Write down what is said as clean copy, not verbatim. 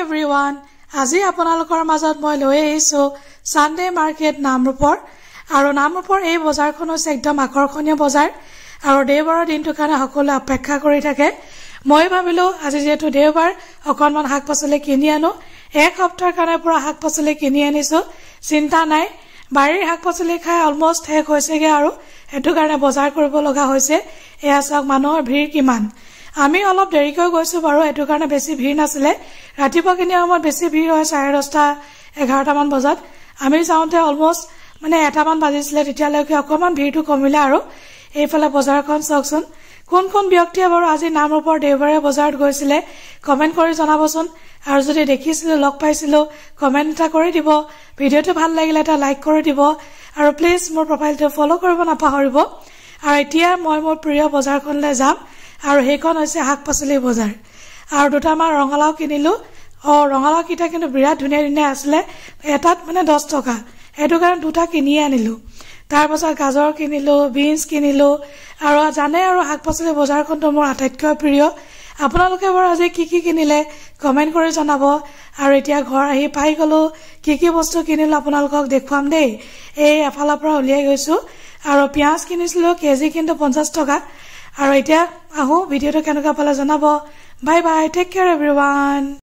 everyone. আজি আপোনালোকৰ মাজত মই লৈ আহিছো সানডে মাৰ্কেট নামৰূপৰ আৰু নামৰূপৰ এই বজাৰখন হৈছে একদম আকৰ্ষণীয় বজাৰ আৰু দেওবাৰৰ দিনটো কাৰণে সকলোৱে অপেক্ষা কৰি থাকে মই ভাবিলো আজি যেটো দেওবাৰ অকনমান শাক-পাচলি কিনি আনো এক সপ্তাহৰ কাৰণে পুৰা শাক-পাচলি কিনি আনিছো চিন্তা নাই বাৰীৰ শাক-পাচলি খাই অলমোষ্ট শেষ হৈছেগে আৰু এটো কাৰণে বজাৰ কৰিব লগা হৈছে এয়া চাওক মানুহৰ ভিৰ কিমান আমি অলপ দেৰিকৈ গৈছো বাৰু এটো কাৰণে বেছি ভিৰ নাছিলে ৰাতিপুৱা কিনি আমাৰ বেছি ভিৰ হয় 10:30 11 মান বজাত আমি যাওঁতে অলমোষ্ট মানে 1 মান বাজিছিলে তেতিয়ালৈকে অকমান ভিৰটো কমিলে আৰু এইফালে বজাৰখন চাওকচোন কোন কোন ব্যক্তিয়ে বাৰু আজি নামৰূপৰ দেওবাৰে বজাৰত গৈছিলে কমেন্ট কৰি জনাবচোন আৰু যদি দেখিছিল লগ পাইছিল কমেন্ট এটা কৰি দিব ভিডিওটো ভাল লাগিলে এটা লাইক কৰি দিব আৰু প্লিজ মোৰ প্ৰফাইলটো ফলো কৰিব নাপাহৰিব আৰু এতিয়া মই মোৰ প্ৰিয় বজাৰখনলৈ যাম আৰু হেখন হৈছে শাক-পাচলি বজাৰ আৰু দুটামান ৰঙালাও কিনিলো ৰঙালাও কিটা কিন্তু বিৰাট ধুনীয়া আছিল এটাত মানে 10 টকা এটো কাৰণ দুটা কিনি আনিলো তাৰ পাছত গাজৰ কিনিলো বিনছ কিনিলো আৰু জানে আৰু শাক-পাচলি বজাৰখনটো মোৰ আটাইতকৈ প্ৰিয় আপোনালোকে বাৰু আজি কি কিনিলে কমেন্ট কৰি জনাব আৰু এতিয়া ঘৰ আহি পাই গলো কি বস্তু কিনিলো আপোনালোকক দেখুৱাম দেই এই এফালৰ পৰা উলিয়াই গৈছো আৰু পিয়াজ কিনিছিলো কেজি কিন্তু 50 টকা আৰু এতিয়া আহো ভিডিওটো কেনেকুৱা পালে জনাব bye bye take care everyone